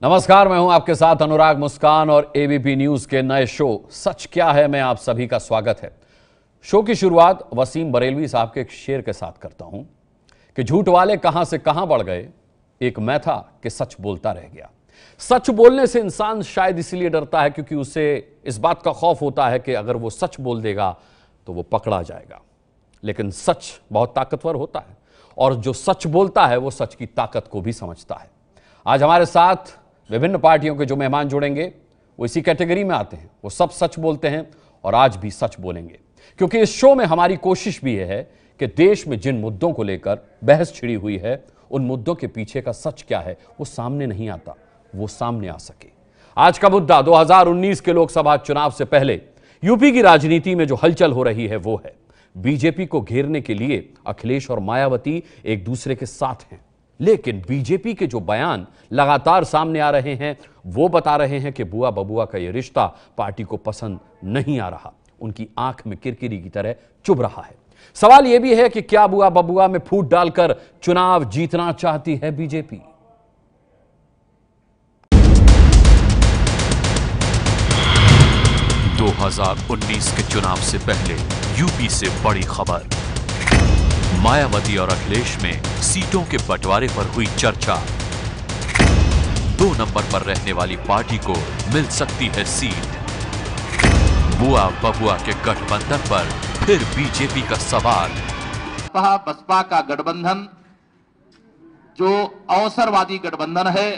नमस्कार, मैं हूं आपके साथ अनुराग मुस्कान और एबीपी न्यूज के नए शो सच क्या है में आप सभी का स्वागत है। शो की शुरुआत वसीम बरेलवी साहब के एक शेर के साथ करता हूं कि झूठ वाले कहां से कहां बढ़ गए, एक मैं था कि सच बोलता रह गया। सच बोलने से इंसान शायद इसलिए डरता है क्योंकि उसे इस बात का खौफ होता है कि अगर वो सच बोल देगा तो वो पकड़ा जाएगा। लेकिन सच बहुत ताकतवर होता है और जो सच बोलता है वो सच की ताकत को भी समझता है। आज हमारे साथ विभिन्न पार्टियों के जो मेहमान जुड़ेंगे वो इसी कैटेगरी में आते हैं। वो सब सच बोलते हैं और आज भी सच बोलेंगे, क्योंकि इस शो में हमारी कोशिश भी है कि देश में जिन मुद्दों को लेकर बहस छिड़ी हुई है उन मुद्दों के पीछे का सच क्या है वो सामने नहीं आता, वो सामने आ सके। आज का मुद्दा 2019 के लोकसभा चुनाव से पहले यूपी की राजनीति में जो हलचल हो रही है वो है बीजेपी को घेरने के लिए अखिलेश और मायावती एक दूसरे के साथ हैं। लेकिन बीजेपी के जो बयान लगातार सामने आ रहे हैं वो बता रहे हैं कि बुआ बबुआ का यह रिश्ता पार्टी को पसंद नहीं आ रहा, उनकी आंख में किरकिरी की तरह चुभ रहा है। सवाल यह भी है कि क्या बुआ बबुआ में फूट डालकर चुनाव जीतना चाहती है बीजेपी? दो 2019 के चुनाव से पहले यूपी से बड़ी खबर। मायावती और अखिलेश में सीटों के बंटवारे पर हुई चर्चा। 2 नंबर पर रहने वाली पार्टी को मिल सकती है सीट। बुआ बबुआ के गठबंधन पर फिर बीजेपी का सवाल। बसपा का गठबंधन जो अवसरवादी गठबंधन है,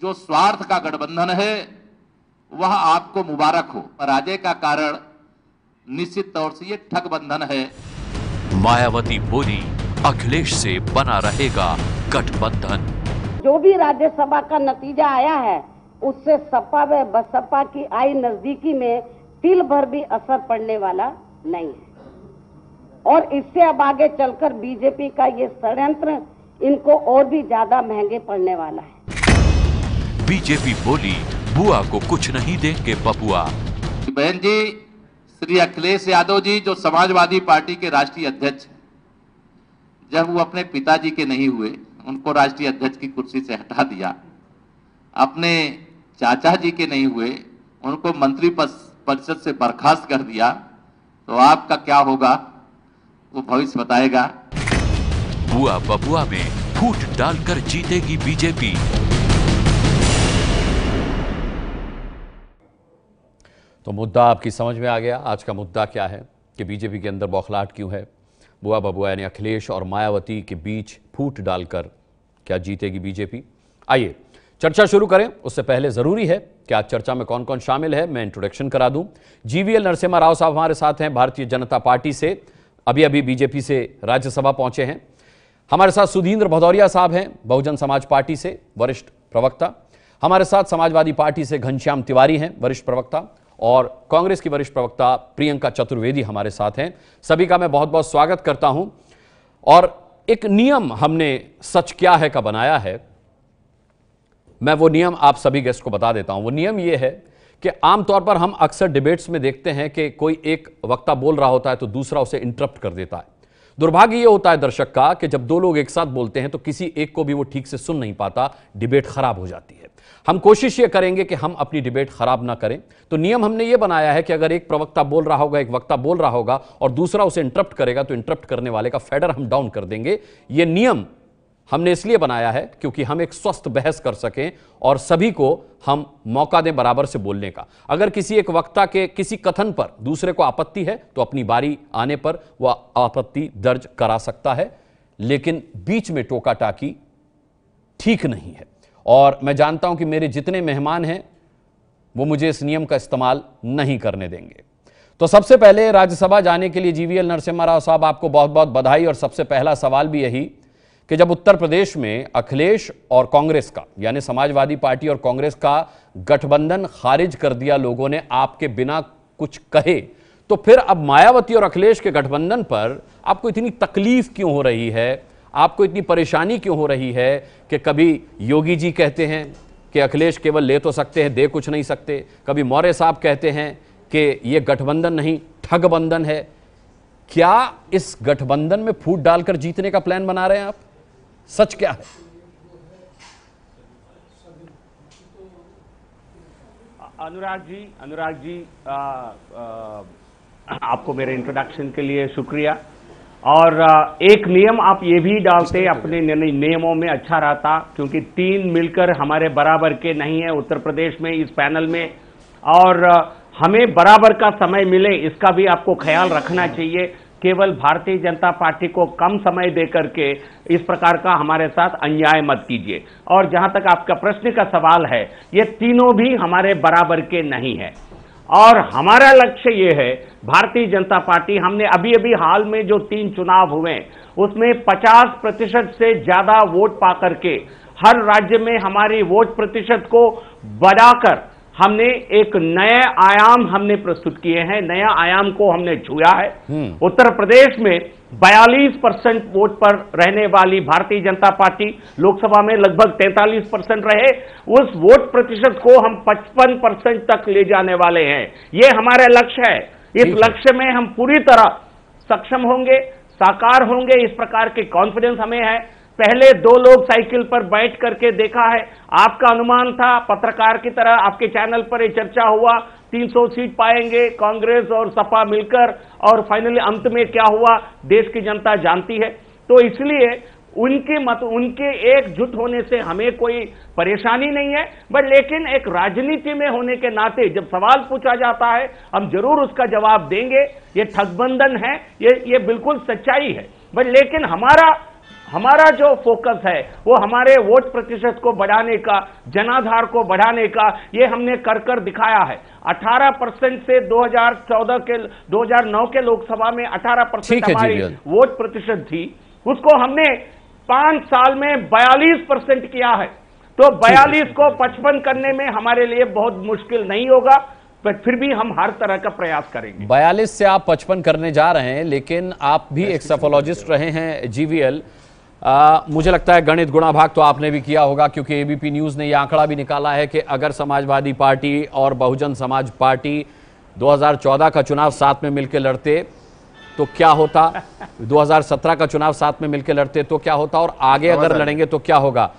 जो स्वार्थ का गठबंधन है, वह आपको मुबारक हो। पराजय का कारण निश्चित तौर से ये ठगबंधन है। मायावती बोली, अखिलेश से बना रहेगा गठबंधन। जो भी राज्यसभा का नतीजा आया है उससे सपा व बसपा की आई नजदीकी में तिल भर भी असर पड़ने वाला नहीं है और इससे अब आगे चलकर बीजेपी का ये षड्यंत्र इनको और भी ज्यादा महंगे पड़ने वाला है। बीजेपी बोली, बुआ को कुछ नहीं देंगे बबुआ। बहन जी, श्री अखिलेश यादव जी जो समाजवादी पार्टी के राष्ट्रीय अध्यक्ष, जब वो अपने पिताजी के नहीं हुए, उनको राष्ट्रीय अध्यक्ष की कुर्सी से हटा दिया, अपने चाचा जी के नहीं हुए, उनको मंत्री परिषद से बर्खास्त कर दिया, तो आपका क्या होगा वो भविष्य बताएगा। बुआ बबुआ में फूट डालकर जीतेगी बीजेपी। तो मुद्दा आपकी समझ में आ गया। आज का मुद्दा क्या है कि बीजेपी के अंदर बौखलाहट क्यों है, बुआ बबुआ यानी अखिलेश और मायावती के बीच फूट डालकर क्या जीतेगी बीजेपी। आइए चर्चा शुरू करें। उससे पहले जरूरी है कि आज चर्चा में कौन कौन शामिल है मैं इंट्रोडक्शन करा दूं। जीवीएल नरसिम्हा राव साहब हमारे साथ हैं, भारतीय जनता पार्टी से, अभी बीजेपी से राज्यसभा पहुंचे हैं। हमारे साथ सुधींद्र भदौरिया साहब हैं, बहुजन समाज पार्टी से, वरिष्ठ प्रवक्ता। हमारे साथ समाजवादी पार्टी से घनश्याम तिवारी हैं, वरिष्ठ प्रवक्ता, और कांग्रेस की वरिष्ठ प्रवक्ता प्रियंका चतुर्वेदी हमारे साथ हैं। सभी का मैं बहुत बहुत स्वागत करता हूं। और एक नियम हमने सच क्या है का बनाया है, मैं वो नियम आप सभी गेस्ट को बता देता हूं। वो नियम ये है कि आमतौर पर हम अक्सर डिबेट्स में देखते हैं कि कोई एक वक्ता बोल रहा होता है तो दूसरा उसे इंटरप्ट कर देता है। दुर्भाग्य ये होता है दर्शक का कि जब 2 लोग एक साथ बोलते हैं तो किसी एक को भी वो ठीक से सुन नहीं पाता, डिबेट खराब हो जाती है। हम कोशिश ये करेंगे कि हम अपनी डिबेट खराब ना करें। तो नियम हमने ये बनाया है कि अगर एक प्रवक्ता बोल रहा होगा, एक वक्ता बोल रहा होगा और दूसरा उसे इंटरप्ट करेगा तो इंटरप्ट करने वाले का फेडर हम डाउन कर देंगे। ये नियम हमने इसलिए बनाया है क्योंकि हम एक स्वस्थ बहस कर सकें और सभी को हम मौका दें बराबर से बोलने का। अगर किसी एक वक्ता के किसी कथन पर दूसरे को आपत्ति है तो अपनी बारी आने पर वह आपत्ति दर्ज करा सकता है, लेकिन बीच में टोका टाकी ठीक नहीं है। और मैं जानता हूं कि मेरे जितने मेहमान हैं वो मुझे इस नियम का इस्तेमाल नहीं करने देंगे। तो सबसे पहले राज्यसभा जाने के लिए जीवीएल नरसिम्हा राव साहब आपको बहुत बहुत बधाई। और सबसे पहला सवाल भी यही कि जब उत्तर प्रदेश में अखिलेश और कांग्रेस का यानी समाजवादी पार्टी और कांग्रेस का गठबंधन खारिज कर दिया लोगों ने आपके बिना कुछ कहे, तो फिर अब मायावती और अखिलेश के गठबंधन पर आपको इतनी तकलीफ क्यों हो रही है, आपको इतनी परेशानी क्यों हो रही है कि कभी योगी जी कहते हैं कि अखिलेश केवल ले तो सकते हैं, दे कुछ नहीं सकते, कभी मौर्य साहब कहते हैं कि ये गठबंधन नहीं ठगबंधन है। क्या इस गठबंधन में फूट डालकर जीतने का प्लान बना रहे हैं आप? सच क्या है? अनुराग जी आपको मेरे इंट्रोडक्शन के लिए शुक्रिया। और एक नियम आप ये भी डालते अपने नियमों में, अच्छा रहता, क्योंकि 3 मिलकर हमारे बराबर के नहीं है उत्तर प्रदेश में इस पैनल में, और हमें बराबर का समय मिले इसका भी आपको ख्याल रखना चाहिए। केवल भारतीय जनता पार्टी को कम समय दे करके इस प्रकार का हमारे साथ अन्याय मत कीजिए। और जहां तक आपका प्रश्न का सवाल है, ये तीनों भी हमारे बराबर के नहीं है, और हमारा लक्ष्य ये है, भारतीय जनता पार्टी, हमने अभी अभी हाल में जो 3 चुनाव हुए उसमें 50% से ज्यादा वोट पा करके हर राज्य में हमारी वोट प्रतिशत को बढ़ाकर हमने एक नए आयाम हमने प्रस्तुत किए हैं, नया आयाम को हमने छुआ है। उत्तर प्रदेश में 42% वोट पर रहने वाली भारतीय जनता पार्टी लोकसभा में लगभग 43% रहे, उस वोट प्रतिशत को हम 55% तक ले जाने वाले हैं। ये हमारा लक्ष्य है। इस लक्ष्य में हम पूरी तरह सक्षम होंगे, साकार होंगे, इस प्रकार के कॉन्फिडेंस हमें है। पहले 2 लोग साइकिल पर बैठ करके देखा है, आपका अनुमान था पत्रकार की तरह, आपके चैनल पर ये चर्चा हुआ 300 सीट पाएंगे कांग्रेस और सपा मिलकर, और फाइनली अंत में क्या हुआ देश की जनता जानती है। तो इसलिए उनके एकजुट होने से हमें कोई परेशानी नहीं है, बट लेकिन एक राजनीति में होने के नाते जब सवाल पूछा जाता है हम जरूर उसका जवाब देंगे। ये ठगबंधन है, ये बिल्कुल सच्चाई है, बट लेकिन हमारा जो फोकस है वो हमारे वोट प्रतिशत को बढ़ाने का, जनाधार को बढ़ाने का, ये हमने कर दिखाया है। 18% से 2009 के लोकसभा में 18% हमारी वोट प्रतिशत थी, उसको हमने 5 साल में 42% किया है। तो 42 को 55 करने में हमारे लिए बहुत मुश्किल नहीं होगा, पर फिर भी हम हर तरह का प्रयास करेंगे। 42 से आप 55 करने जा रहे हैं, लेकिन आप भी एक सफोलॉजिस्ट रहे हैं जीवीएल। मुझे लगता है गणित गुणा भाग तो आपने भी किया होगा, क्योंकि एबीपी न्यूज़ ने यह आंकड़ा भी निकाला है कि अगर समाजवादी पार्टी और बहुजन समाज पार्टी 2014 का चुनाव साथ में मिलकर लड़ते तो क्या होता, 2017 का चुनाव साथ में मिलकर लड़ते तो क्या होता, और आगे अगर लड़ेंगे तो क्या होगा।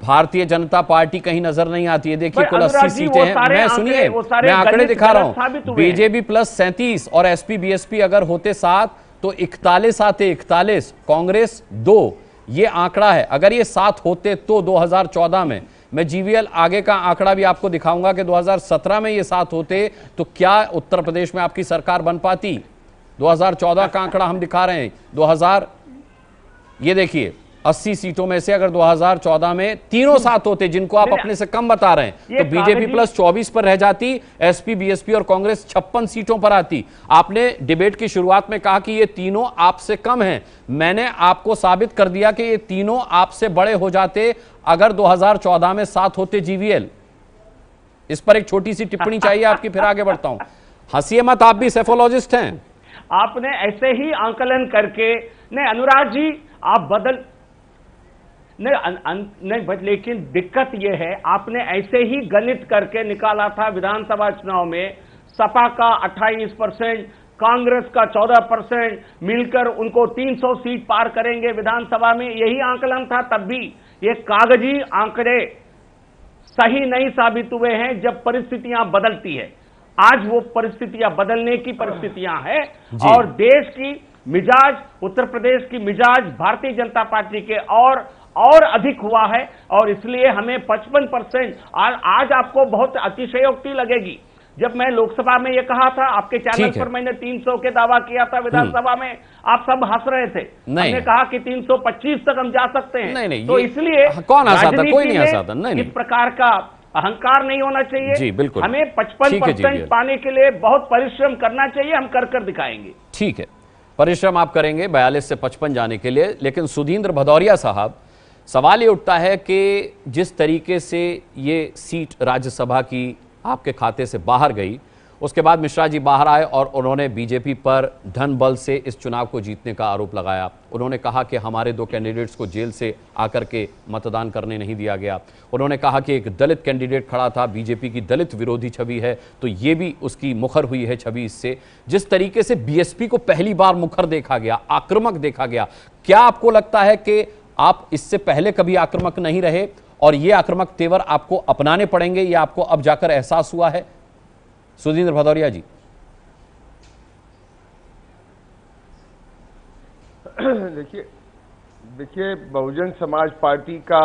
भारतीय जनता पार्टी कहीं नजर नहीं आती है। देखिए कुल 80 सीटें हैं। मैं सुनिए, मैं आंकड़े दिखा रहा हूं। बीजेपी प्लस 37 और एसपी बीएसपी अगर होते 7 तो 41 आते, 41, कांग्रेस 2, ये आंकड़ा है। अगर ये 7 होते तो 2014 में, मैं जीवीएल आगे का आंकड़ा भी आपको दिखाऊंगा कि 2017 में ये 7 होते तो क्या उत्तर प्रदेश में आपकी सरकार बन पाती। 2014 का आंकड़ा हम दिखा रहे हैं। 2000 ये देखिए 80 सीटों में से अगर 2014 में तीनों 7 होते, जिनको आप अपने से कम बता रहे हैं, तो बीजेपी प्लस 24 पर रह जाती, एसपी बीएसपी और कांग्रेस 56 सीटों पर आती। आपने डिबेट की शुरुआत में कहा कि ये तीनों आपसे कम हैं। मैंने आपको साबित कर दिया कि ये तीनों आपसे बड़े हो जाते अगर 2014 में 7 होते जीवीएल। इस पर एक छोटी सी टिप्पणी चाहिए आपकी, फिर आगे बढ़ता हूं। हंसिए मत, आप भी सेफोलॉजिस्ट हैं। आपने ऐसे ही आंकलन करके, नहीं अनुराग जी आप बदल नहीं, लेकिन दिक्कत यह है आपने ऐसे ही गणित करके निकाला था विधानसभा चुनाव में, सपा का 28%, कांग्रेस का 14%, मिलकर उनको 300 सीट पार करेंगे विधानसभा में, यही आंकलन था तब भी। ये कागजी आंकड़े सही नहीं साबित हुए हैं जब परिस्थितियां बदलती है। आज वो परिस्थितियां बदलने की परिस्थितियां हैं, और देश की मिजाज, उत्तर प्रदेश की मिजाज भारतीय जनता पार्टी के और अधिक हुआ है, और इसलिए हमें 55%। आज आपको बहुत अतिशयोक्ति लगेगी, जब मैं लोकसभा में ये कहा था, आपके चैनल पर मैंने 300 के दावा किया था, विधानसभा में आप सब हंस रहे थे। हमने कहा कि 325 तक हम जा सकते हैं। नहीं, तो इसलिए कौन हंसाता, कोई नहीं हंसाता। नहीं, इस प्रकार का अहंकार नहीं होना चाहिए। जी बिल्कुल, हमें 55% पाने के लिए बहुत परिश्रम करना चाहिए, हम कर दिखाएंगे। ठीक है, परिश्रम आप करेंगे 42 से 55 जाने के लिए। लेकिन सुधींद्र भदौरिया साहब, सवाल ये उठता है कि जिस तरीके से ये सीट राज्यसभा की आपके खाते से बाहर गई, उसके बाद मिश्रा जी बाहर आए और उन्होंने बीजेपी पर धन बल से इस चुनाव को जीतने का आरोप लगाया। उन्होंने कहा कि हमारे 2 कैंडिडेट्स को जेल से आकर के मतदान करने नहीं दिया गया। उन्होंने कहा कि एक दलित कैंडिडेट खड़ा था, बीजेपी की दलित विरोधी छवि है, तो ये भी उसकी मुखर हुई है छवि इससे। जिस तरीके से बीएसपी को पहली बार मुखर देखा गया, आक्रामक देखा गया, क्या आपको लगता है कि आप इससे पहले कभी आक्रामक नहीं रहे? और ये आक्रामक तेवर आपको अपनाने पड़ेंगे, या आपको अब जाकर एहसास हुआ है? सुधींद्र भदौरिया जी। देखिए बहुजन समाज पार्टी का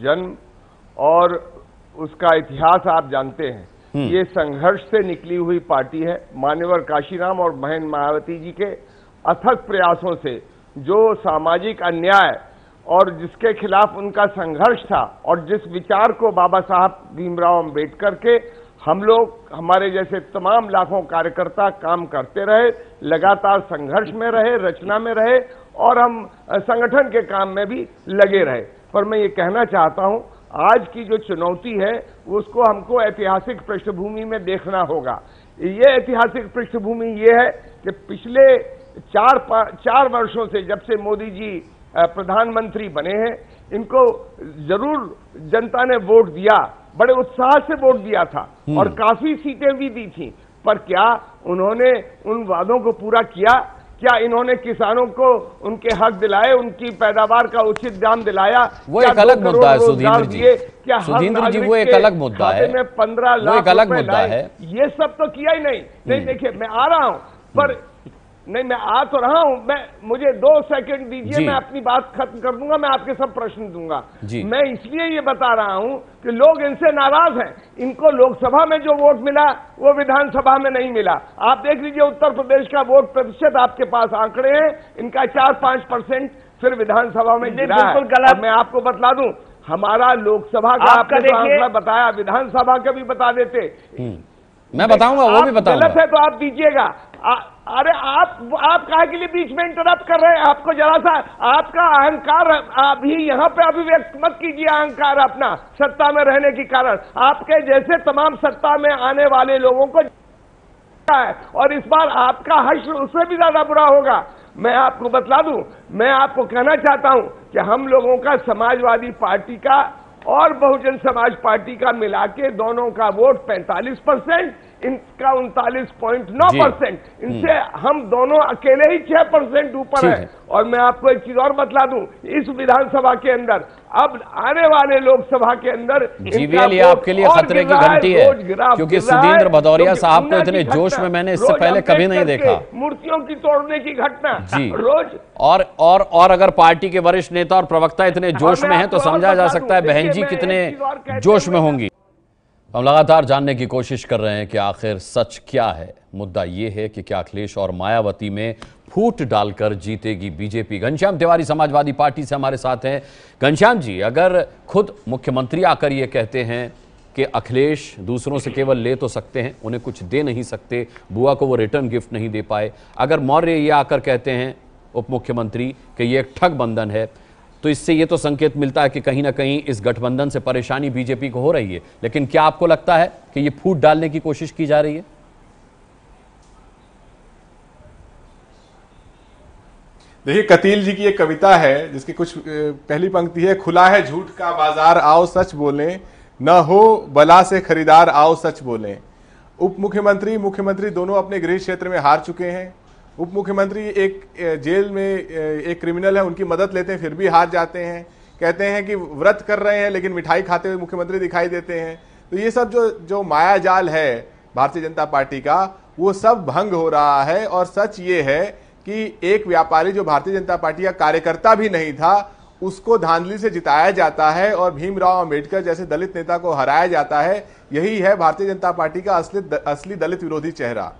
जन्म और उसका इतिहास आप जानते हैं। ये संघर्ष से निकली हुई पार्टी है। मान्यवर काशीराम और बहन मायावती जी के अथक प्रयासों से जो सामाजिक अन्याय और जिसके खिलाफ उनका संघर्ष था और जिस विचार को बाबा साहब भीमराव अंबेडकर के हम लोग, हमारे जैसे तमाम लाखों कार्यकर्ता काम करते रहे, लगातार संघर्ष में रहे, रचना में रहे और हम संगठन के काम में भी लगे रहे। पर मैं ये कहना चाहता हूं, आज की जो चुनौती है उसको हमको ऐतिहासिक पृष्ठभूमि में देखना होगा। ये ऐतिहासिक पृष्ठभूमि ये है कि पिछले चार वर्षों से, जब से मोदी जी प्रधानमंत्री बने हैं, इनको जरूर जनता ने वोट दिया, बड़े उत्साह से वोट दिया था और काफी सीटें भी दी थी। पर क्या उन्होंने उन वादों को पूरा किया? क्या इन्होंने किसानों को उनके हक दिलाए, उनकी पैदावार का उचित दाम दिलाया? वो एक अलग मुद्दा है सुधींद्र जी। क्या सुधींद्र जी, वो एक अलग मुद्दा है, में 15 लाख वो एक अलग मुद्दा है। ये सब तो किया ही नहीं। देखिए मैं आ रहा हूं, पर नहीं, मैं आ तो रहा हूं, मुझे 2 सेकंड दीजिए, मैं अपनी बात खत्म कर दूंगा, मैं आपके सब प्रश्न दूंगा। मैं इसलिए ये बता रहा हूं कि लोग इनसे नाराज हैं। इनको लोकसभा में जो वोट मिला वो विधानसभा में नहीं मिला। आप देख लीजिए उत्तर प्रदेश का वोट प्रतिशत, आपके पास आंकड़े हैं, इनका 4-5% फिर विधानसभा में गिरा है। और मैं आपको बतला दूं, हमारा लोकसभा का आपने आंकड़ा बताया, विधानसभा का भी बता देते। मैं बताऊंगा, वो भी बताऊंगा। गलत है तो आप दीजिएगा। अरे आप काहे के लिए बीच में इंटरप्ट कर रहे हैं? आपको जरा सा आपका अहंकार अभी यहाँ पे अभिव्यक्त मत कीजिए, अहंकार अपना सत्ता में रहने के कारण। आपके जैसे तमाम सत्ता में आने वाले लोगों को है और इस बार आपका हश्र उससे भी ज्यादा बुरा होगा। मैं आपको बतला दूं, मैं आपको कहना चाहता हूं कि हम लोगों का समाजवादी पार्टी का और बहुजन समाज पार्टी का मिला के दोनों का वोट 45%, इनका 39.9%। इनसे हम दोनों अकेले ही 6% ऊपर है। और मैं आपको एक चीज और बतला दूं, इस विधानसभा के अंदर अब आने वाले लोकसभा के अंदर जीवीएल ये आपके लिए खतरे की घंटी है, क्योंकि सुधींद्र भदौरिया साहब को इतने जोश में मैंने इससे पहले कभी नहीं देखा। मूर्तियों की तोड़ने की घटना जी रोज। और अगर पार्टी के वरिष्ठ नेता और प्रवक्ता इतने जोश में हैं तो समझा जा सकता है बहन जी कितने जोश में होंगी। हम लगातार जानने की कोशिश कर रहे हैं कि आखिर सच क्या है। मुद्दा यह है कि क्या अखिलेश और मायावती में फूट डालकर जीतेगी बीजेपी? घनश्याम तिवारी समाजवादी पार्टी से हमारे साथ हैं। घनश्याम जी, अगर खुद मुख्यमंत्री आकर ये कहते हैं कि अखिलेश दूसरों से केवल ले तो सकते हैं, उन्हें कुछ दे नहीं सकते, बुआ को वो रिटर्न गिफ्ट नहीं दे पाए, अगर मौर्य ये आकर कहते हैं उप मुख्यमंत्री कि ये एक ठग बंधन है, तो इससे ये तो संकेत मिलता है कि कहीं ना कहीं इस गठबंधन से परेशानी बीजेपी को हो रही है। लेकिन क्या आपको लगता है कि ये फूट डालने की कोशिश की जा रही है? देखिए, कतील जी की एक कविता है जिसकी कुछ पहली पंक्ति है, खुला है झूठ का बाजार आओ सच बोलें, न हो बला से खरीदार आओ सच बोलें। उप मुख्यमंत्री मुख्यमंत्री दोनों अपने गृह क्षेत्र में हार चुके हैं। उप मुख्यमंत्री एक जेल में एक क्रिमिनल है, उनकी मदद लेते हैं फिर भी हार जाते हैं। कहते हैं कि व्रत कर रहे हैं लेकिन मिठाई खाते हुए मुख्यमंत्री दिखाई देते हैं। तो ये सब जो माया जाल है भारतीय जनता पार्टी का, वो सब भंग हो रहा है। और सच ये है कि एक व्यापारी जो भारतीय जनता पार्टी का कार्यकर्ता भी नहीं था, उसको धांधली से जिताया जाता है और भीमराव अंबेडकर जैसे दलित नेता को हराया जाता है। यही है भारतीय जनता पार्टी का असली दलित विरोधी चेहरा।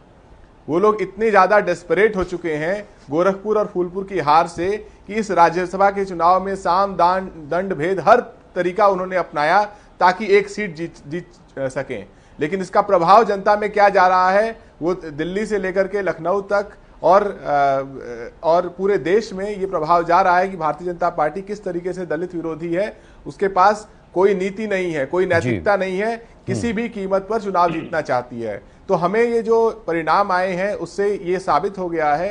वो लोग इतने ज्यादा डेस्परेट हो चुके हैं गोरखपुर और फूलपुर की हार से कि इस राज्यसभा के चुनाव में साम दान दंड भेद हर तरीका उन्होंने अपनाया ताकि एक सीट जीत सकें। लेकिन इसका प्रभाव जनता में क्या जा रहा है, वो दिल्ली से लेकर के लखनऊ तक और पूरे देश में ये प्रभाव जा रहा है कि भारतीय जनता पार्टी किस तरीके से दलित विरोधी है। उसके पास कोई नीति नहीं है, कोई नैतिकता नहीं है, किसी भी कीमत पर चुनाव जीतना चाहती है। तो हमें ये जो परिणाम आए हैं उससे ये साबित हो गया है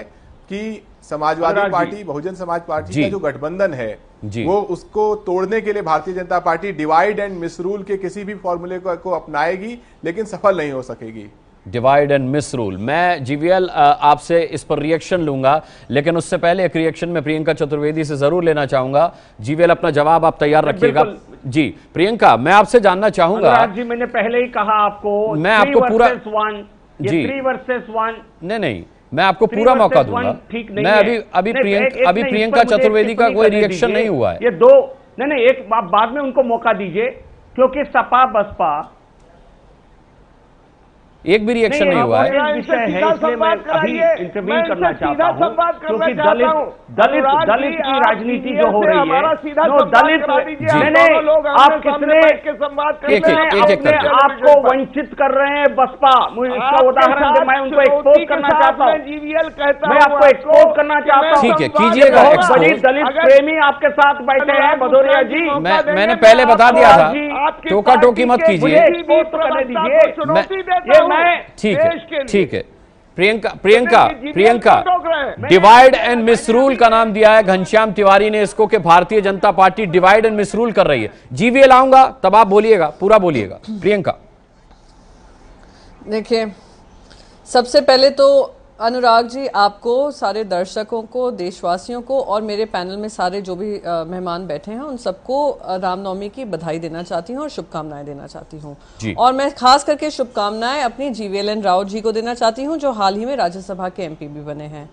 कि समाजवादी पार्टी बहुजन समाज पार्टी का जो गठबंधन है वो उसको तोड़ने के लिए Bharatiya Janata party divide and मिसरूल के किसी भी फॉर्मूले को अपनाएगी, लेकिन सफल नहीं हो सकेगी। Divide and miss rule. मैं जीवीएल आपसे इस पर रिएक्शन लूंगा, लेकिन उससे पहले एक रिएक्शन में प्रियंका चतुर्वेदी से जरूर लेना चाहूंगा। जीवीएल अपना जवाब आप तैयार रखिएगा। जी प्रियंका, मैं आपसे जानना चाहूंगा। जी मैंने पहले ही कहा आपको, मैं आपको पूरा जी 3 वर्सेस 1 नहीं, मैं आपको पूरा मौका दूंगा। मैं अभी प्रियंका चतुर्वेदी का कोई रिएक्शन नहीं हुआ है। ये दो नहीं, एक बाद में उनको मौका दीजिए, क्योंकि सपा बसपा एक भी रिएक्शन नहीं हुआ है। विषय है, इसलिए मैं अभी इंटरव्यू करना चाहता हूं, क्योंकि दलित की राजनीति जो हो रही है, दलित आप कितने आपको वंचित कर रहे हैं बसपा। इसका उदाहरण मैं उनको एक्सपोज करना चाहता हूँ, मैं आपको एक्सपोज करना चाहता हूँ। ठीक है, कीजिएगा। बड़ी दलित प्रेमी आपके साथ बैठे हैं भदौरिया जी। मैंने पहले बता दिया था, टोका टोकी मत कीजिए। करने दीजिए, ठीक है। प्रियंका डिवाइड एंड मिसरूल का नाम दिया है घनश्याम तिवारी ने इसको, कि Bharatiya Janata party divide and मिसरूल कर रही है। जीवीएल आऊंगा तब आप बोलिएगा, पूरा बोलिएगा। प्रियंका देखिए, सबसे पहले तो अनुराग जी, आपको, सारे दर्शकों को, देशवासियों को और मेरे पैनल में सारे जो भी मेहमान बैठे हैं उन सबको रामनवमी की बधाई देना चाहती हूँ और शुभकामनाएं देना चाहती हूँ। और मैं खास करके शुभकामनाएं अपनी जीवीएल राव जी को देना चाहती हूँ, जो हाल ही में राज्यसभा के एमपी भी बने हैं।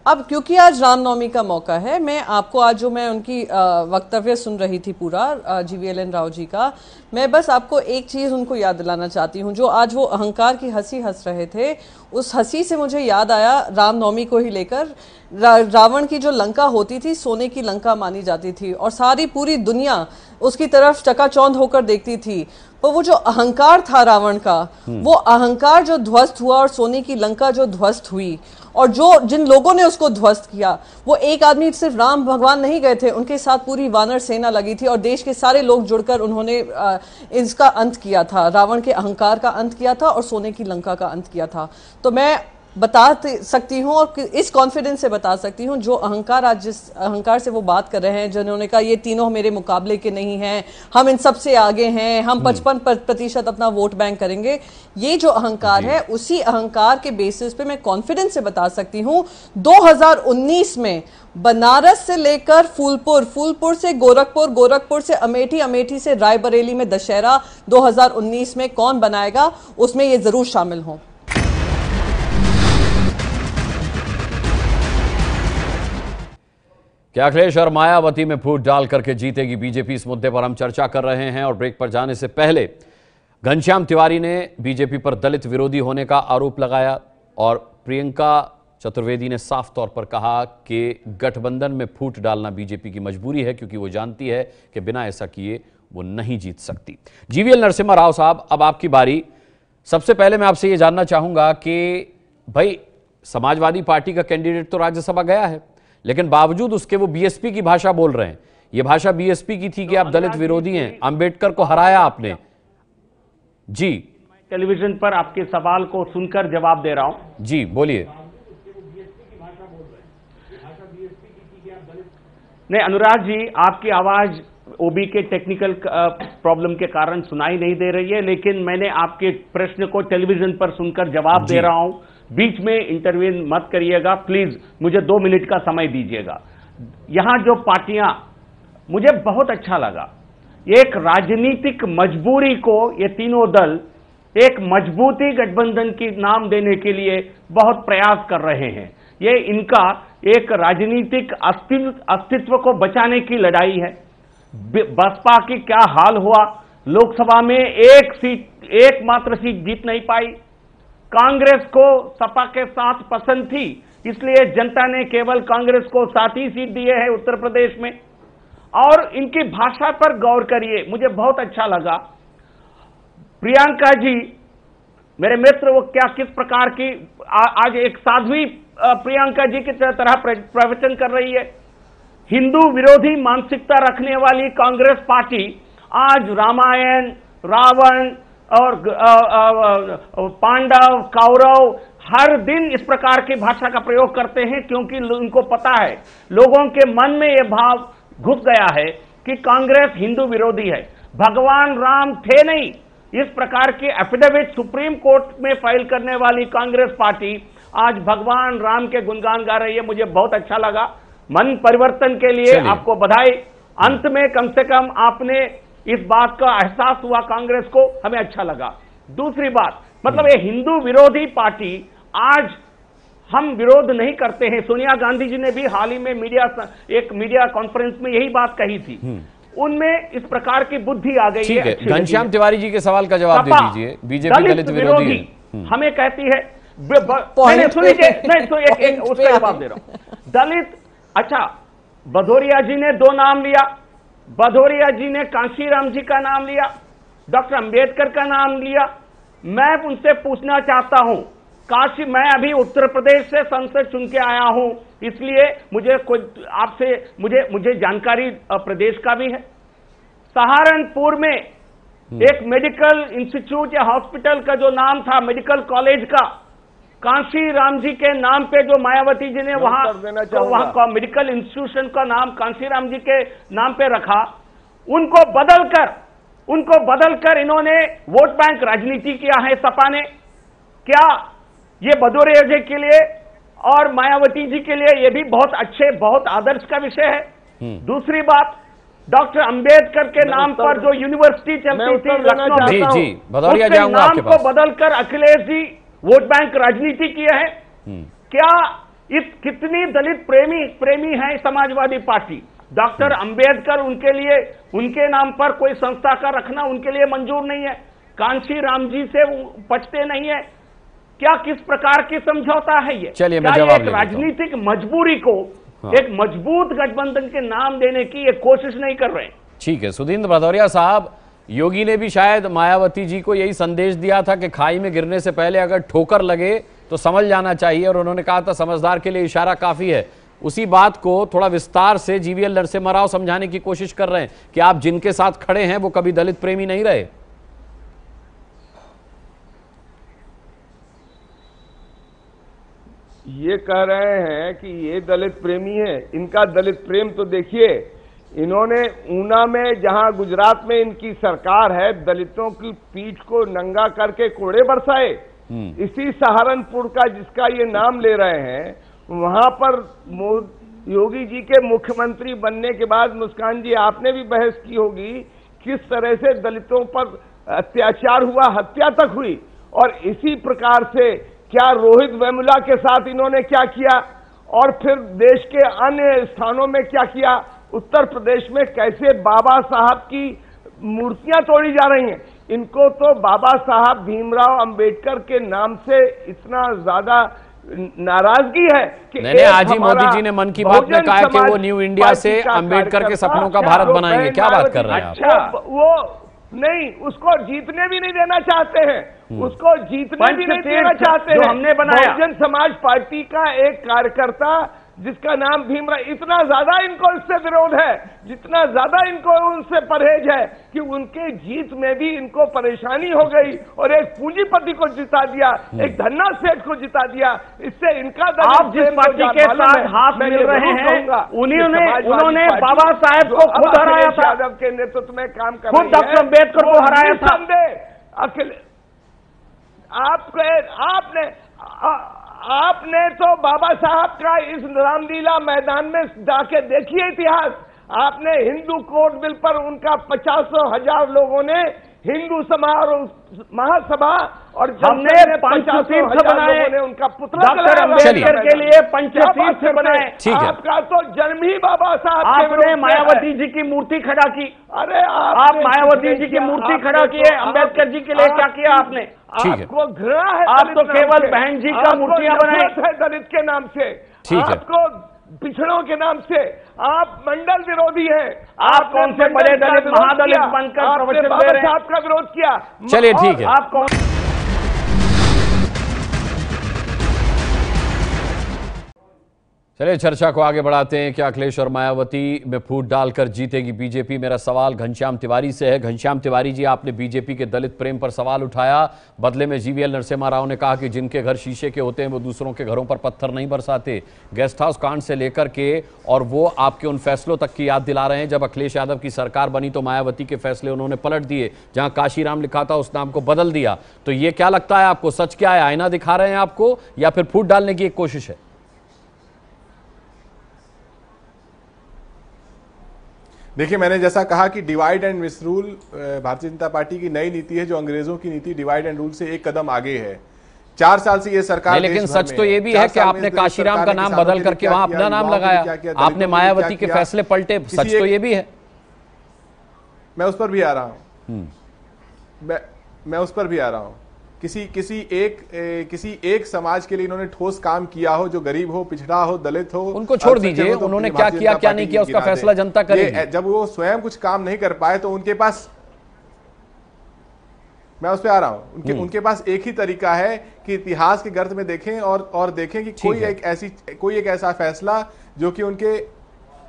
अब क्योंकि आज रामनवमी का मौका है, मैं आपको आज जो मैं उनकी वक्तव्य सुन रही थी पूरा जीवीएल राव जी का, मैं बस आपको एक चीज उनको याद दिलाना चाहती हूँ। जो आज वो अहंकार की हंसी हंस रहे थे, उस हंसी से मुझे याद आया रामनवमी को ही लेकर, रावण की जो लंका होती थी सोने की लंका मानी जाती थी और सारी पूरी दुनिया उसकी तरफ चकाचौंध होकर देखती थी। पर वो जो अहंकार था रावण का, वो अहंकार जो ध्वस्त हुआ और सोने की लंका जो ध्वस्त हुई, और जो जिन लोगों ने उसको ध्वस्त किया, वो एक आदमी सिर्फ राम भगवान नहीं गए थे, उनके साथ पूरी वानर सेना लगी थी और देश के सारे लोग जुड़कर उन्होंने इसका अंत किया था, रावण के अहंकार का अंत किया था और सोने की लंका का अंत किया था। तो मैं बता सकती हूँ और इस कॉन्फिडेंस से बता सकती हूँ, जो अहंकार आज जिस अहंकार से वो बात कर रहे हैं, जिन्होंने कहा ये तीनों मेरे मुकाबले के नहीं हैं, हम इन सब से आगे हैं, हम 55% अपना वोट बैंक करेंगे, ये जो अहंकार है, उसी अहंकार के बेसिस पे मैं कॉन्फिडेंस से बता सकती हूँ 2019 में बनारस से लेकर फूलपुर, फूलपुर से गोरखपुर, गोरखपुर से अमेठी, अमेठी से रायबरेली में दशहरा 2019 में कौन बनाएगा, उसमें ये जरूर शामिल हों। क्या अखिलेश और मायावती में फूट डाल करके जीतेगी बीजेपी, इस मुद्दे पर हम चर्चा कर रहे हैं। और ब्रेक पर जाने से पहले घनश्याम तिवारी ने बीजेपी पर दलित विरोधी होने का आरोप लगाया और प्रियंका चतुर्वेदी ने साफ तौर पर कहा कि गठबंधन में फूट डालना बीजेपी की मजबूरी है, क्योंकि वो जानती है कि बिना ऐसा किए वो नहीं जीत सकती। जीवीएल नरसिम्हा राव साहब, अब आपकी बारी। सबसे पहले मैं आपसे ये जानना चाहूंगा कि भाई, समाजवादी पार्टी का कैंडिडेट तो राज्यसभा गया है, लेकिन बावजूद उसके वो बीएसपी की भाषा बोल रहे हैं। ये भाषा बीएसपी की थी कि आप दलित विरोधी हैं, अंबेडकर को हराया आपने। जी, टेलीविजन पर आपके सवाल को सुनकर जवाब दे रहा हूं। जी बोलिए। नहीं अनुराग जी, आपकी आवाज ओबी के टेक्निकल प्रॉब्लम के कारण सुनाई नहीं दे रही है, लेकिन मैंने आपके प्रश्न को टेलीविजन पर सुनकर जवाब दे रहा हूं। बीच में इंटरव्यू मत करिएगा प्लीज, मुझे 2 मिनट का समय दीजिएगा। यहां जो पार्टियां, मुझे बहुत अच्छा लगा, एक राजनीतिक मजबूरी को ये तीनों दल एक मजबूती गठबंधन की नाम देने के लिए बहुत प्रयास कर रहे हैं। ये इनका एक राजनीतिक अस्तित्व को बचाने की लड़ाई है। बसपा की क्या हाल हुआ, लोकसभा में एकमात्र सीट जीत नहीं पाई। कांग्रेस को सपा के साथ पसंद थी, इसलिए जनता ने केवल कांग्रेस को 7 ही सीट दिए हैं उत्तर प्रदेश में। और इनकी भाषा पर गौर करिए, मुझे बहुत अच्छा लगा। प्रियंका जी मेरे मित्र, वो क्या किस प्रकार की आज एक साध्वी प्रियंका जी की तरह प्रवचन कर रही है। हिंदू विरोधी मानसिकता रखने वाली कांग्रेस पार्टी आज रामायण, रावण और पांडव, कौरव हर दिन इस प्रकार की भाषा का प्रयोग करते हैं, क्योंकि उनको पता है, लोगों के मन में यह भाव घुस गया है कि कांग्रेस हिंदू विरोधी है। भगवान राम थे नहीं, इस प्रकार की एफिडेविट सुप्रीम कोर्ट में फाइल करने वाली कांग्रेस पार्टी आज भगवान राम के गुणगान गा रही है। मुझे बहुत अच्छा लगा। मन परिवर्तन के लिए आपको बधाई। अंत में कम से कम आपने इस बात का एहसास हुआ कांग्रेस को, हमें अच्छा लगा। दूसरी बात, मतलब ये हिंदू विरोधी पार्टी, आज हम विरोध नहीं करते हैं। सोनिया गांधी जी ने भी हाल ही में एक मीडिया कॉन्फ्रेंस में यही बात कही थी। उनमें इस प्रकार की बुद्धि आ गई है। घनश्याम तिवारी जी के सवाल का जवाब दे दीजिए। बीजेपी दलित विरोधी हमें कहती है, सुनिए, नहीं तो उसका जवाब दे रहा हूं। दलित, अच्छा, भदौरिया जी ने 2 नाम लिया। भदौरिया जी ने कांशीराम जी का नाम लिया, डॉक्टर अंबेडकर का नाम लिया। मैं उनसे पूछना चाहता हूं, मैं अभी उत्तर प्रदेश से संसद चुन के आया हूं, इसलिए मुझे कोई आपसे मुझे जानकारी प्रदेश का भी है। सहारनपुर में एक मेडिकल इंस्टीट्यूट या हॉस्पिटल का जो नाम था, मेडिकल कॉलेज का, कांशीराम जी के नाम पे जो मायावती जी ने वहां मेडिकल इंस्टीट्यूशन का नाम कांशीराम जी के नाम पे रखा, उनको बदलकर इन्होंने वोट बैंक राजनीति किया है सपा ने। क्या ये भदौरिया जी के लिए और मायावती जी के लिए ये भी बहुत अच्छे, बहुत आदर्श का विषय है। दूसरी बात, डॉक्टर अंबेडकर के नाम पर जो यूनिवर्सिटी चलती थी लखनऊ, उसके नाम को बदलकर अखिलेश जी वोट बैंक राजनीति किए है। क्या कितनी दलित प्रेमी है समाजवादी पार्टी? डॉक्टर अंबेडकर उनके नाम पर कोई संस्था का रखना उनके लिए मंजूर नहीं है। कांशीराम जी से पचते नहीं है। क्या किस प्रकार की समझौता है ये? चलिए मैं जवाब एक राजनीतिक मजबूरी को एक मजबूत गठबंधन के नाम देने की एक कोशिश नहीं कर रहे। ठीक है सुधींद्र भदौरिया साहब, योगी ने भी शायद मायावती जी को यही संदेश दिया था कि खाई में गिरने से पहले अगर ठोकर लगे तो समझ जाना चाहिए, और उन्होंने कहा था समझदार के लिए इशारा काफी है। उसी बात को थोड़ा विस्तार से जीवीएल नरसिम्हा राव समझाने की कोशिश कर रहे हैं कि आप जिनके साथ खड़े हैं वो कभी दलित प्रेमी नहीं रहे। ये कह रहे हैं कि ये दलित प्रेमी है। इनका दलित प्रेम तो देखिए, इन्होंने ऊना में, जहां गुजरात में इनकी सरकार है, दलितों की पीठ को नंगा करके कोड़े बरसाए। इसी सहारनपुर का जिसका ये नाम ले रहे हैं, वहां पर योगी जी के मुख्यमंत्री बनने के बाद, मुस्कान जी आपने भी बहस की होगी, किस तरह से दलितों पर अत्याचार हुआ, हत्या तक हुई। और इसी प्रकार से क्या रोहित वेमुला के साथ इन्होंने क्या किया, और फिर देश के अन्य स्थानों में क्या किया, उत्तर प्रदेश में कैसे बाबा साहब की मूर्तियां तोड़ी जा रही हैं। इनको तो बाबा साहब भीमराव अंबेडकर के नाम से इतना ज्यादा नाराजगी है कि नहीं, आज ही मोदी जी ने मन की बात में कहा कि वो न्यू इंडिया से अंबेडकर के सपनों का भारत बनाएंगे। क्या बात कर रहे हैं अच्छा, वो नहीं, उसको जीतने भी नहीं देना चाहते हैं, उसको जीतने भी नहीं देना चाहते हैं। हमने बनाया बहुजन समाज पार्टी का एक कार्यकर्ता जिसका नाम भीमराव, इतना ज्यादा इनको इससे विरोध है, जितना ज्यादा इनको उनसे परहेज है कि उनके जीत में भी इनको परेशानी हो गई, और एक पूंजीपति को जिता दिया, एक धन्ना सेठ को जिता दिया। इससे इनका आप जिस पार्टी के साथ हाथ मिल रहे हैं, उन्होंने बाबा साहेब को खुद हराया था, यादव के नेतृत्व में काम कर खुद डॉक्टर अम्बेडकर को हराया था। आपने तो बाबा साहब का इस रामलीला मैदान में जाके देखिए इतिहास। आपने हिंदू कोड बिल पर उनका 50,000 लोगों ने हिंदू महासभा और हमने पंचतीर्थ बनाए, उनका पुतला डॉक्टर अम्बेडकर के लिए पंचतीर्थ बनाए। आपका तो जन्म ही बाबा साहब, आपने मायावती जी की मूर्ति खड़ा की। अरे आप मायावती जी की मूर्ति खड़ा किए, अम्बेडकर जी के लिए क्या किया आपने? आपको घृणा है, आप तो केवल बहन जी का मूर्तियां बनाई दलित के नाम से, आपको पिछड़ों के नाम से, आप मंडल विरोधी हैं। आप कौन से बड़े दलित महादलित बनकर प्रवचन दे रहे हैं? आपका विरोध किया। चलिए ठीक है, आप कौन? चलिए चर्चा को आगे बढ़ाते हैं। क्या अखिलेश और मायावती में फूट डालकर जीतेगी बीजेपी? मेरा सवाल घनश्याम तिवारी से है। घनश्याम तिवारी जी, आपने बीजेपी के दलित प्रेम पर सवाल उठाया, बदले में जीवीएल नरसिम्हा राव ने कहा कि जिनके घर शीशे के होते हैं वो दूसरों के घरों पर पत्थर नहीं बरसाते। गेस्ट हाउस कांड से लेकर के और वो आपके उन फैसलों तक की याद दिला रहे हैं। जब अखिलेश यादव की सरकार बनी तो मायावती के फैसले उन्होंने पलट दिए, जहां काशीराम लिखा था उस नाम को बदल दिया। तो ये क्या लगता है आपको, सच क्या है? आईना दिखा रहे हैं आपको या फिर फूट डालने की एक कोशिश है? देखिए, मैंने जैसा कहा कि divide and मिसरूल Bharatiya Janata party की नई नीति है, जो अंग्रेजों की नीति डिवाइड एंड रूल से एक कदम आगे है। 4 साल से ये सरकार, लेकिन सच तो ये भी है कि आपने काशीराम का नाम बदल करके वहां अपना नाम लगाया, आपने मायावती के फैसले पलटे, सच तो ये भी है। मैं उस पर भी आ रहा हूं, मैं उस पर भी आ रहा हूं। किसी एक समाज के लिए इन्होंने ठोस काम किया हो, जो गरीब हो, पिछड़ा हो, दलित हो, उनको छोड़ दीजिए, उन्होंने क्या किया क्या नहीं किया उसका फैसला जनता करेगी। जब वो स्वयं कुछ काम नहीं कर पाए तो उनके पास, मैं उस पे आ रहा हूं, उनके पास एक ही तरीका है कि इतिहास के गर्त में देखें और देखें कि कोई एक ऐसा फैसला जो कि उनके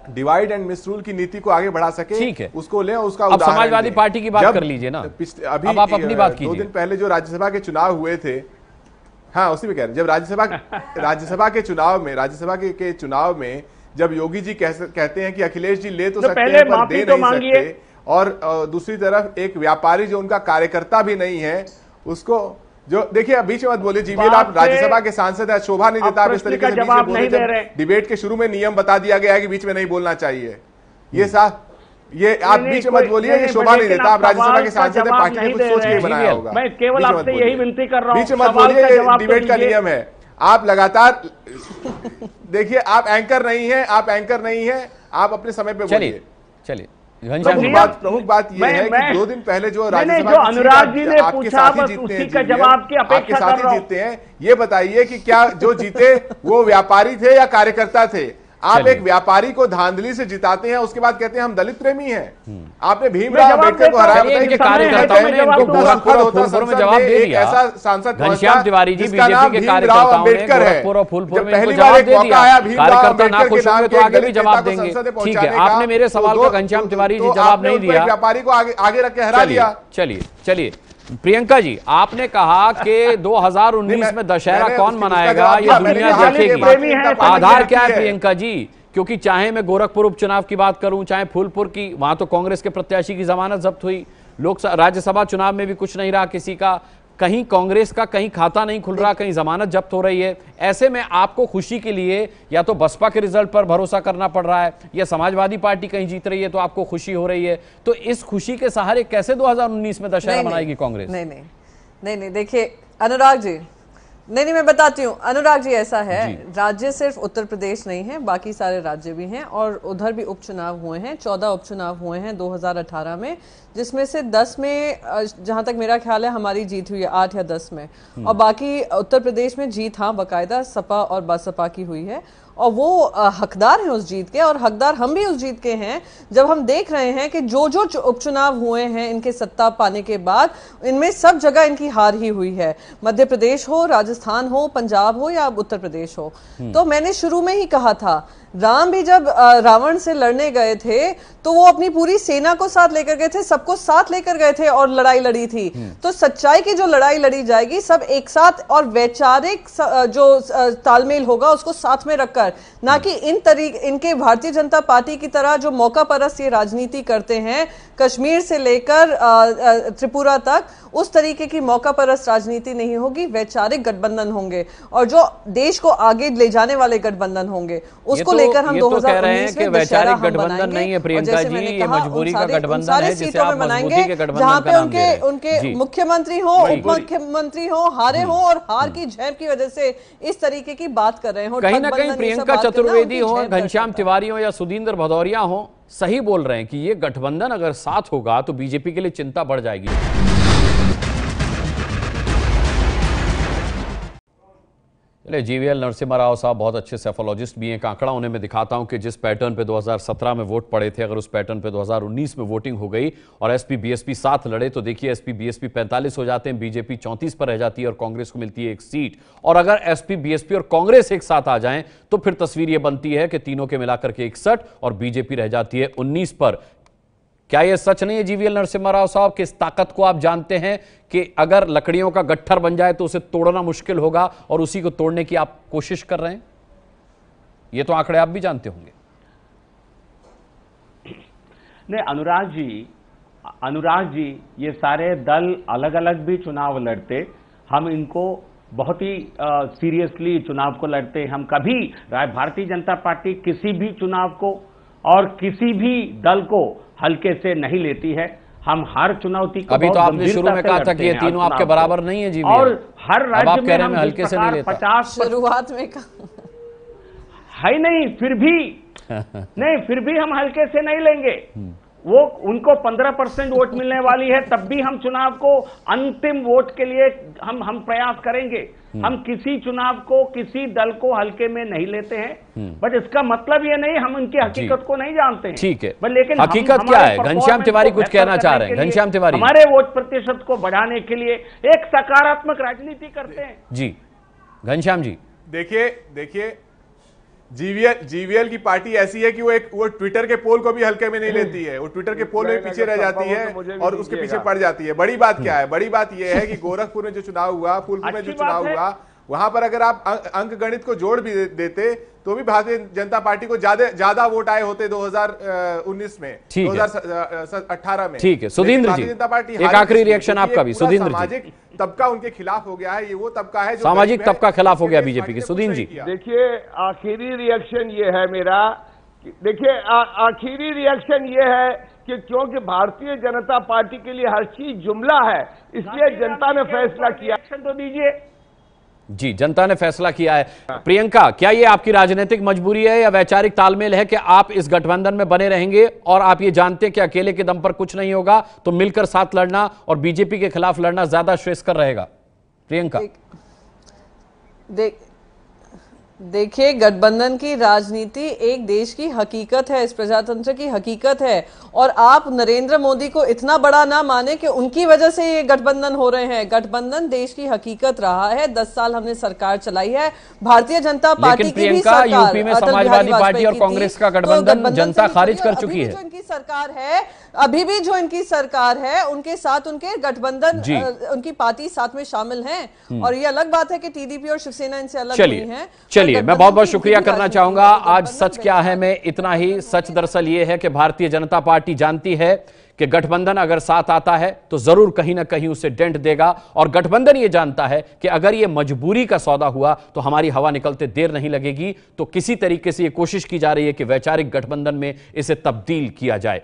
डिवाइड एंड मिसरूल की नीति को आगे बढ़ा सके, ठीक है, उसको लें, उसका अब समाजवादी पार्टी की बात कर लीजिए ना। अभी अब आप अपनी बात कीजिए। 2 दिन पहले जो राज्यसभा के चुनाव हुए थे, हाँ उसी में कह रहे हैं, जब राज्यसभा के चुनाव में जब योगी जी कहते हैं कि अखिलेश जी ले तो सकते हैं पर दे नहीं सकते, और दूसरी तरफ एक व्यापारी जो उनका कार्यकर्ता भी नहीं है, उसको जो देखिए, अब बीच में मत बोलिए, जीवीएल आप राज्यसभा के सांसद हैं, शोभा नहीं देता आप इस तरीके से बीच में बोले। जब डिबेट के शुरू में नियम बता दिया गया है कि बीच में नहीं बोलना चाहिए, ये आप बीच में मत बोलिए, ये शोभा नहीं देता। आप राज्यसभा के सांसद हैं, पार्टी ने कुछ सोच के बनाया होगा। मैं केवल आपसे यही विनती कर रहा हूं, बीच में मत बोलिए, ये डिबेट का नियम है। आप लगातार देखिए, आप एंकर नहीं है, आप अपने समय पे बोलिए। चलिए, प्रमुख बात यह है कि 2 दिन पहले जो राज्यसभा जो अनुराग जी ने पूछा, बस उसी का जवाब की अपेक्षा कर रहा हूं। जीतते हैं, ये बताइए कि क्या जो जीते वो व्यापारी थे या कार्यकर्ता थे? आप एक व्यापारी को धांधली से जिताते हैं, उसके बाद कहते हैं हम दलित प्रेमी हैं। आपने भीमराव अम्बेडकर को हराया, बताइए कार्यकर्ताओं ने इनको गोरखपुर में जवाब दे दिया। ऐसा सांसद घनश्याम तिवारी जी बीजेपी के कार्यकर्ताओं ने गोरखपुर और फूलपुर में इनको जवाब दे दिया। कार्यकर्ता ना खुश होंगे तो आगे भी जवाब देंगे। ठीक है, आपने मेरे सवाल का घनश्याम तिवारी जी जवाब नहीं दिया, व्यापारी को आगे रख के हरा दिया। चलिए प्रियंका जी, आपने कहा कि 2019 में दशहरा कौन मनाएगा, ये दुनिया देखेगी। आधार क्या है प्रियंका जी? क्योंकि चाहे मैं गोरखपुर उपचुनाव की बात करूं, चाहे फूलपुर की, वहां तो कांग्रेस के प्रत्याशी की जमानत जब्त हुई। राज्यसभा चुनाव में भी कुछ नहीं रहा किसी का, कहीं कांग्रेस का कहीं खाता नहीं खुल रहा, कहीं जमानत जब्त हो रही है। ऐसे में आपको खुशी के लिए या तो बसपा के रिजल्ट पर भरोसा करना पड़ रहा है, या समाजवादी पार्टी कहीं जीत रही है तो आपको खुशी हो रही है। तो इस खुशी के सहारे कैसे 2019 में दशहरा मनाएगी कांग्रेस? नहीं, देखिए अनुराग जी, नहीं मैं बताती हूँ अनुराग जी, ऐसा है, राज्य सिर्फ उत्तर प्रदेश नहीं है, बाकी सारे राज्य भी हैं, और उधर भी उपचुनाव हुए हैं। 14 उपचुनाव हुए हैं 2018 में, जिसमें से 10 में जहां तक मेरा ख्याल है हमारी जीत हुई है, 8 या 10 में, और बाकी उत्तर प्रदेश में जीत हाँ बाकायदा सपा और बसपा की हुई है, और वो हकदार हैं उस जीत के, और हकदार हम भी उस जीत के हैं। जब हम देख रहे हैं कि जो उपचुनाव हुए हैं इनके सत्ता पाने के बाद, इनमें सब जगह इनकी हार ही हुई है, मध्य प्रदेश हो, राजस्थान हो, पंजाब हो या उत्तर प्रदेश हो। तो मैंने शुरू में ही कहा था, राम भी जब रावण से लड़ने गए थे तो वो अपनी पूरी सेना को साथ लेकर गए थे, सबको साथ लेकर गए थे और लड़ाई लड़ी थी। तो सच्चाई की जो लड़ाई लड़ी जाएगी सब एक साथ, और वैचारिक जो तालमेल होगा उसको साथ में रखकर, ना कि इनके भारतीय जनता पार्टी की तरह जो मौका परस्त ये राजनीति करते हैं, कश्मीर से लेकर त्रिपुरा तक, उस तरीके की मौका परस्त राजनीति नहीं होगी। वैचारिक गठबंधन होंगे और जो देश को आगे ले जाने वाले गठबंधन होंगे, उसको लेकर हम 2019 में दशहरा हम बनाएंगे। प्रियंका जी, ये मजबूरी का गठबंधन है जिसे आप मजबूती के गठबंधन जहां पे उनके मुख्यमंत्री हो, उप मुख्यमंत्री हो, हारे हो, और हार की झेप की वजह से इस तरीके की बात कर रहे हो। कहीं ना कहीं प्रियंका चतुर्वेदी हो, घनश्याम तिवारी हो या सुधींद्र भदौरिया हो, सही बोल रहे हैं कि ये गठबंधन अगर साथ होगा तो बीजेपी के लिए चिंता बढ़ जाएगी। चलिए, जीवीएल नरसिम्हा राव साहब बहुत अच्छे सेफोलॉजिस्ट भी हैं। एक आंकड़ा उन्हें मैं दिखाता हूं कि जिस पैटर्न पे 2017 में वोट पड़े थे, अगर उस पैटर्न पे 2019 में वोटिंग हो गई और एसपी बीएसपी साथ लड़े तो देखिए एसपी बीएसपी 45 हो जाते हैं, बीजेपी 34 पर रह जाती है और कांग्रेस को मिलती है 1 सीट। और अगर एसपी बीएसपी और कांग्रेस एक साथ आ जाएं तो फिर तस्वीर यह बनती है कि तीनों के मिलाकर के 61 और बीजेपी रह जाती है 19 पर। क्या यह सच नहीं है जीवीएल नरसिम्हा राव साहब कि इस ताकत को आप जानते हैं कि अगर लकड़ियों का गट्ठर बन जाए तो उसे तोड़ना मुश्किल होगा और उसी को तोड़ने की आप कोशिश कर रहे हैं? ये तो आंकड़े आप भी जानते होंगे। नहीं अनुराग जी ये सारे दल अलग अलग भी चुनाव लड़ते, हम इनको बहुत ही सीरियसली चुनाव को लड़ते। हम कभी भारतीय जनता पार्टी किसी भी चुनाव को और किसी भी दल को हल्के से नहीं लेती है। हम हर चुनौती को अभी तो आपने शुरू में कहा था कि ये तीनों आपके बराबर नहीं है जी, और हर राज्य में हम हल्के से नहीं लेता। 50 शुरुआत में है नहीं, फिर भी नहीं, फिर भी हम हल्के से नहीं लेंगे। वो उनको 15% वोट मिलने वाली है, तब भी हम चुनाव को अंतिम वोट के लिए हम प्रयास करेंगे। हम किसी चुनाव को किसी दल को हल्के में नहीं लेते हैं, बट इसका मतलब ये नहीं हम उनकी हकीकत को नहीं जानते हैं। ठीक है, बट लेकिन हकीकत क्या है? घनश्याम तिवारी कुछ कहना चाह रहे हैं। घनश्याम तिवारी, हमारे वोट प्रतिशत को बढ़ाने के लिए एक सकारात्मक राजनीति करते हैं। जी घनश्याम जी, देखिए जीवीएल की पार्टी ऐसी है कि वो ट्विटर के पोल को भी हल्के में नहीं लेती है। वो ट्विटर के पोल में पीछे रह जाती है और उसके पीछे पड़ जाती है। बड़ी बात क्या है? बड़ी बात यह है कि गोरखपुर में जो चुनाव हुआ, फूलपुर में जो चुनाव हुआ, वहां पर अगर आप अंक गणित को जोड़ भी देते तो भी भारतीय जनता पार्टी को ज्यादा वोट आए होते 2019 में, 2018 में। ठीक है, सुधींद्र जी एक आखिरी रिएक्शन आपका भी। सुधींद्र जी, सामाजिक तबका उनके खिलाफ हो गया है। ये वो तबका है जो सामाजिक तबका खिलाफ हो गया बीजेपी के। सुधींद्र जी, देखिए आखिरी रिएक्शन ये है मेरा, देखिए आखिरी रिएक्शन ये है कि क्योंकि भारतीय जनता पार्टी के लिए हर चीज जुमला है, इसलिए जनता ने फैसला किया। तो दीजिए जी, जनता ने फैसला किया है। प्रियंका, क्या ये आपकी राजनीतिक मजबूरी है या वैचारिक तालमेल है कि आप इस गठबंधन में बने रहेंगे और आप ये जानते हैं कि अकेले के दम पर कुछ नहीं होगा, तो मिलकर साथ लड़ना और बीजेपी के खिलाफ लड़ना ज्यादा श्रेयस्कर रहेगा? प्रियंका, देखिए, गठबंधन की राजनीति एक देश की हकीकत है, इस प्रजातंत्र की हकीकत है, और आप नरेंद्र मोदी को इतना बड़ा ना माने कि उनकी वजह से ये गठबंधन हो रहे हैं। गठबंधन देश की हकीकत रहा है। 10 साल हमने सरकार चलाई है। भारतीय जनता पार्टी की भी सरकार, यूपी में समाजवादी पार्टी और कांग्रेस का गठबंधन जनता खारिज कर चुकी है। जो इनकी सरकार है, अभी भी जो इनकी सरकार है, उनके साथ उनके गठबंधन, उनकी पार्टी साथ में शामिल है। और ये अलग बात है कि टीडीपी और शिवसेना इनसे अलग नहीं है। चलिए, मैं बहुत बहुत शुक्रिया करना चाहूंगा। आज सच क्या है में इतना ही। सच दरअसल ये है कि भारतीय जनता पार्टी जानती है कि गठबंधन अगर साथ आता है तो जरूर कहीं ना कहीं उसे डेंट देगा, और गठबंधन ये जानता है कि अगर ये मजबूरी का सौदा हुआ तो हमारी हवा निकलते देर नहीं लगेगी। तो किसी तरीके से ये कोशिश की जा रही है कि वैचारिक गठबंधन में इसे तब्दील किया जाए।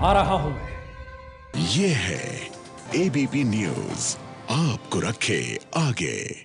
आ रहा हूं मैं। ये है एबीपी न्यूज, आपको रखे आगे।